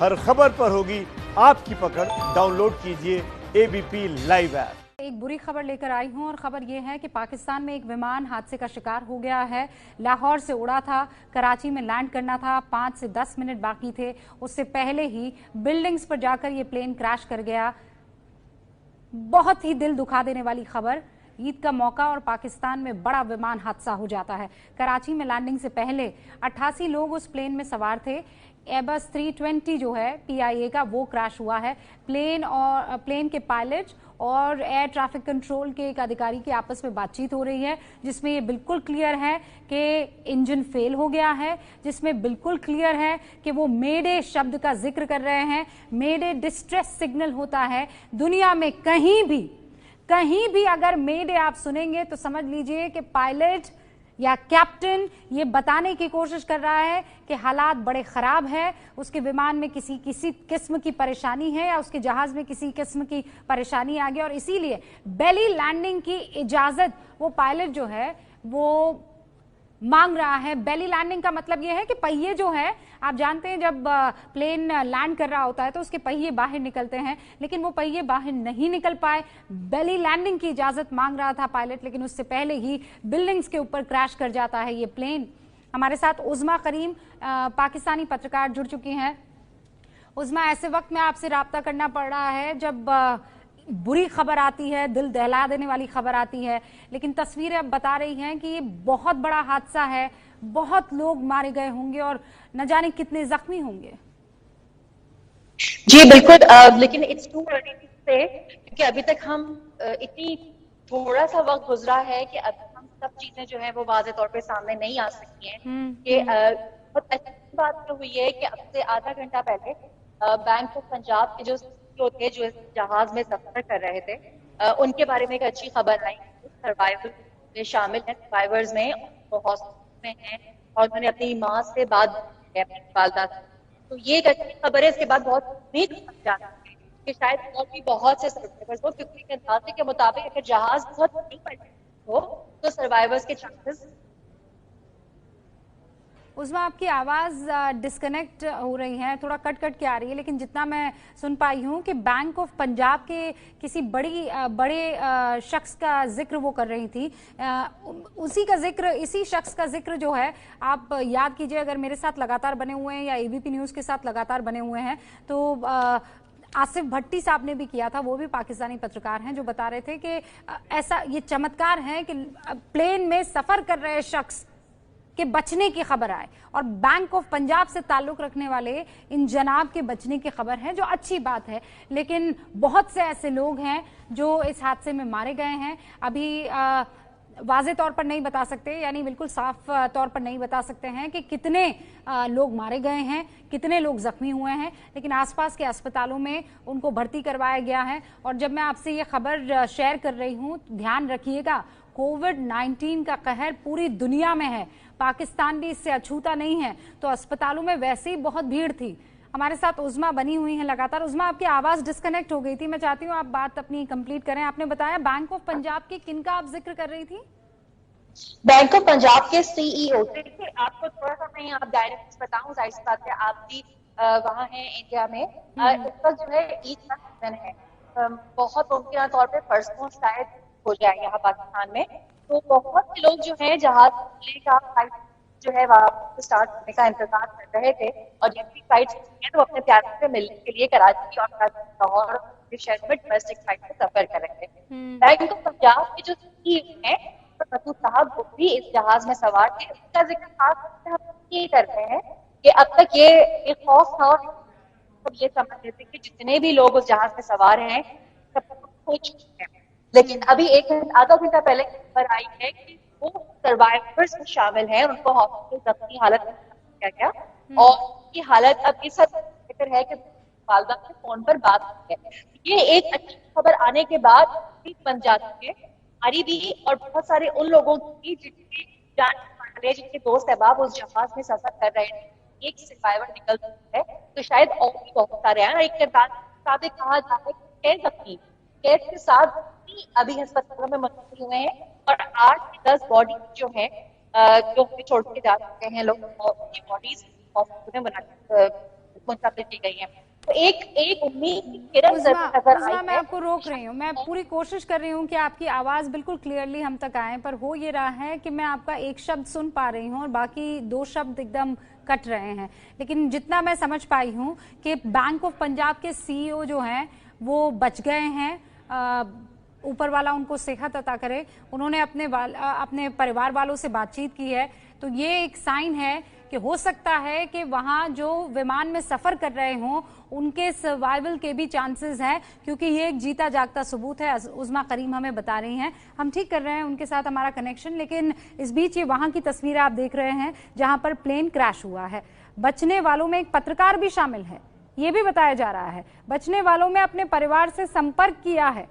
हर खबर पर होगी आपकी पकड़। डाउनलोड कीजिए एबीपी लाइव ऐप। एक बुरी खबर लेकर आई हूं और खबर यह है कि पाकिस्तान में एक विमान हादसे का शिकार हो गया है। लाहौर से उड़ा था, कराची में लैंड करना था, 5 से 10 मिनट बाकी थे, उससे पहले ही बिल्डिंग्स पर जाकर ये प्लेन क्रैश कर गया। बहुत ही दिल दुखा देने वाली खबर। ईद का मौका और पाकिस्तान में बड़ा विमान हादसा हो जाता है। कराची में लैंडिंग से पहले 88 लोग उस प्लेन में सवार थे। एयरबस 320 जो है PIA का, वो क्रैश हुआ है। प्लेन के पायलट और एयर ट्रैफिक कंट्रोल के एक अधिकारी की आपस में बातचीत हो रही है, जिसमें ये बिल्कुल क्लियर है कि इंजन फेल हो गया है, जिसमें बिल्कुल क्लियर है कि वो मेडे शब्द का जिक्र कर रहे हैं। मेडे डिस्ट्रेस सिग्नल होता है। दुनिया में कहीं भी अगर मेडे आप सुनेंगे तो समझ लीजिए कि पायलट या कैप्टन ये बताने की कोशिश कर रहा है कि हालात बड़े खराब है, उसके विमान में किसी किस्म की परेशानी है या उसके जहाज में किसी किस्म की परेशानी आ गई और इसीलिए बेली लैंडिंग की इजाजत वो पायलट जो है वो मांग रहा है। बेली लैंडिंग का मतलब यह है कि पहिए जो है, आप जानते हैं जब प्लेन लैंड कर रहा होता है तो उसके पहिए बाहर निकलते हैं, लेकिन वो पहिए बाहर नहीं निकल पाए। बेली लैंडिंग की इजाजत मांग रहा था पायलट, लेकिन उससे पहले ही बिल्डिंग्स के ऊपर क्रैश कर जाता है ये प्लेन। हमारे साथ उज़मा करीम पाकिस्तानी पत्रकार जुड़ चुकी हैं। उज़मा, ऐसे वक्त में आपसे राब्ता करना पड़ रहा है जब बुरी खबर आती है, दिल दहला देने वाली खबर आती है, लेकिन तस्वीरें अब बता रही हैं कि ये बहुत बड़ा हादसा है, बहुत लोग मारे गए होंगे और न जाने कितने जख्मी होंगे। जी बिल्कुल, लेकिन इट्स टू अर्ली टू से, क्योंकि अभी तक हम इतनी थोड़ा सा वक्त गुजरा है कि अभी हम सब चीजें जो है वो वाज़े तौर पे सामने नहीं आ सकती हैं। कि बहुत अच्छी बात तो हुई है कि अब से आधा घंटा पहले बैंक ऑफ पंजाब के जो CEO थे, जो इस जहाज में सफर कर रहे थे, उनके बारे में एक अच्छी खबर आई। सर्वाइवर में शामिल है, सर्वाइवर्स में वो हॉस्पिटल में हैं और उन्होंने अपनी माँ से बात की है, अपनी वालदा से। तो ये एक अच्छी खबर है। इसके बाद बहुत उम्मीद जाती है कि शायद और भी बहुत से सर्वाइवर्स हो, क्योंकि एक अंदाजे के मुताबिक अगर जहाज बहुत नहीं पलटा हो तो सर्वाइवर्स के चांसेस। उसमें आपकी आवाज डिस्कनेक्ट हो रही है, थोड़ा कट कट के आ रही है, लेकिन जितना मैं सुन पाई हूं कि बैंक ऑफ पंजाब के किसी बड़े शख्स का जिक्र वो कर रही थी। इसी शख्स का जिक्र जो है, आप याद कीजिए, अगर मेरे साथ लगातार बने हुए हैं या ABP न्यूज के साथ लगातार बने हुए हैं तो आसिफ भट्टी साहब ने भी किया था। वो भी पाकिस्तानी पत्रकार हैं जो बता रहे थे कि ऐसा ये चमत्कार है कि प्लेन में सफर कर रहे शख्स के बचने की खबर आए और बैंक ऑफ पंजाब से ताल्लुक रखने वाले इन जनाब के बचने की खबर है, जो अच्छी बात है। लेकिन बहुत से ऐसे लोग हैं जो इस हादसे में मारे गए हैं। अभी वाज़े तौर पर नहीं बता सकते, यानी बिल्कुल साफ तौर पर नहीं बता सकते हैं कि कितने लोग मारे गए हैं, कितने लोग जख्मी हुए हैं, लेकिन आसपास के अस्पतालों में उनको भर्ती करवाया गया है। और जब मैं आपसे ये खबर शेयर कर रही हूँ, ध्यान रखिएगा, कोविड-19 का कहर पूरी दुनिया में है, पाकिस्तान भी इससे अछूता नहीं है, तो अस्पतालों में वैसे ही बहुत भीड़ थी। हमारे साथ उज़मा बनी हुई हैं लगातार। उज़मा, आपकी आवाज डिस्कनेक्ट हो गई थी, मैं चाहती हूँ आप बात अपनी कंप्लीट करें। आपने बताया बैंक ऑफ पंजाब के किन का आप जिक्र कर रही थी? बैंक ऑफ पंजाब के CEO। देखिए, आपको थोड़ा सा मैं आप डायरेक्ट बताऊं, जाहिर सी बात है आप भी वहाँ हैं इंडिया में। इस वक्त जो है ईद का सीजन है, बहुत मुमकिन तौर पे परसों शायद हो जाए यहाँ पाकिस्तान में। तो बहुत से लोग जो है जहाज का फ्लाइट जो है वहाँ स्टार्ट होने का इंतजार कर रहे थे, और जिनकी फ्लाइट है तो अपने प्यारे से मिलने के लिए कराची और लाहौर के शहर में डोमेस्टिक फ्लाइट में सफर कर रहे थे। बैंक ऑफ पंजाब के जो CEO है मसूद साहब, वो भी इस जहाज में सवार थे। उसका जिक्र खास हम ये करते हैं कि अब तक ये एक खौफ था और सब ये समझ लेते कि जितने भी लोग उस जहाज में सवार हैं सब हो चुके हैं। लेकिन अभी आधा घंटा पहले खबर आई है कि वो सर्वाइवर्स में शामिल हैं, उनको हॉस्पिटल जख्मी हालत में किया गया और उनकी हालत अब इस हद तक बेहतर है कि वालदा से फोन पर बात की है। ये एक अच्छी खबर आने के बाद बन जाती है हमारी भी और बहुत सारे उन लोगों की जिनकी जान वाले, जिनके दोस्त अहबाब उस जहाज में सफर कर रहे हैं। एक सर्वाइवर निकल सकता है तो शायद और भी बहुत सारे हैं। एक के साथ कहा जाता है कि 6 जख्मी, कैद के साथ अभी अस्पतालों में मुंतकिल हुए हैं और 8 से 10 बॉडी जो है जो छोड़ के जा चुके हैं लोग, बॉडीज हॉस्पिटल में मुंतकिल की गई हैं। तो एक उम्मीद की किरण नजर आई मैं है। आपको रोक रही हूँ, मैं पूरी कोशिश कर रही हूँ कि आपकी आवाज बिल्कुल क्लियरली हम तक आए, पर हो ये रहा है कि मैं आपका एक शब्द सुन पा रही हूँ और बाकी 2 शब्द एकदम कट रहे हैं। लेकिन जितना मैं समझ पाई हूँ कि बैंक ऑफ पंजाब के सीईओ जो हैं वो बच गए हैं, ऊपर वाला उनको सेहत अता करे। उन्होंने अपने परिवार वालों से बातचीत की है, तो ये एक साइन है कि हो सकता है कि वहां जो विमान में सफर कर रहे हों उनके सर्वाइवल के भी चांसेस हैं, क्योंकि ये एक जीता जागता सबूत है। उज़मा करीम हमें बता रही हैं, हम ठीक कर रहे हैं उनके साथ हमारा कनेक्शन, लेकिन इस बीच ये वहां की तस्वीरें आप देख रहे हैं जहां पर प्लेन क्रैश हुआ है। बचने वालों में एक पत्रकार भी शामिल है, ये भी बताया जा रहा है। बचने वालों में अपने परिवार से संपर्क किया है।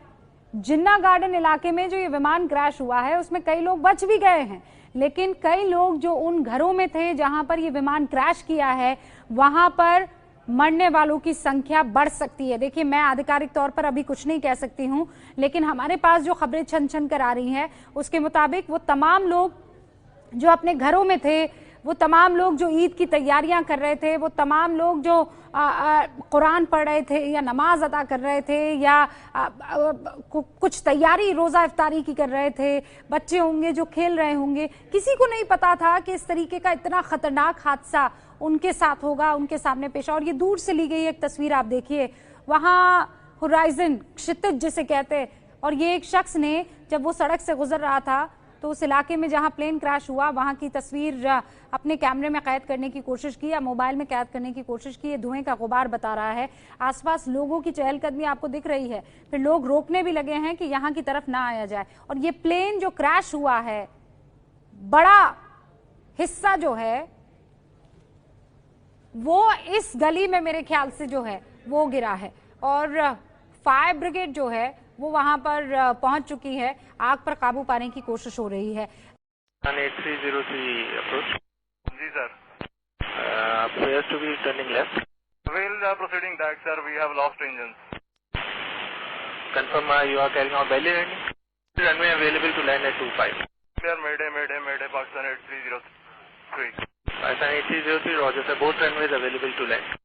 जिन्ना गार्डन इलाके में जो ये विमान क्रैश हुआ है उसमें कई लोग बच भी गए हैं, लेकिन कई लोग जो उन घरों में थे जहां पर ये विमान क्रैश किया है वहां पर मरने वालों की संख्या बढ़ सकती है। देखिए, मैं आधिकारिक तौर पर अभी कुछ नहीं कह सकती हूं, लेकिन हमारे पास जो खबरें छन छन कर आ रही हैं उसके मुताबिक वो तमाम लोग जो अपने घरों में थे, वो तमाम लोग जो ईद की तैयारियां कर रहे थे, वो तमाम लोग जो कुरान पढ़ रहे थे या नमाज अदा कर रहे थे या कुछ तैयारी रोजा इफ्तारी की कर रहे थे, बच्चे होंगे जो खेल रहे होंगे, किसी को नहीं पता था कि इस तरीके का इतना खतरनाक हादसा उनके साथ होगा, उनके सामने पेश। और ये दूर से ली गई एक तस्वीर आप देखिए, वहां होराइजन, क्षितिज जिसे कहते हैं, और ये एक शख्स ने जब वो सड़क से गुजर रहा था तो उस इलाके में जहां प्लेन क्रैश हुआ वहां की तस्वीर अपने कैमरे में कैद करने की कोशिश की या मोबाइल में कैद करने की कोशिश की। ये धुएं का गुबार बता रहा है, आसपास लोगों की चहलकदमी आपको दिख रही है, फिर लोग रोकने भी लगे हैं कि यहां की तरफ ना आया जाए। और ये प्लेन जो क्रैश हुआ है, बड़ा हिस्सा जो है वो इस गली में मेरे ख्याल से जो है वो गिरा है, और फायर ब्रिगेड जो है वो वहां पर पहुंच चुकी है, आग पर काबू पाने की कोशिश हो रही है। 8303 approach. जी sir. Appears to be turning left. We'll proceeding that sir. We have lost engines. Confirm you are carrying out belly landing. Runway available to land at 25. Sir, mayday, Pakistan 8303. Pakistan 8303, Roger sir. Both runways available to land.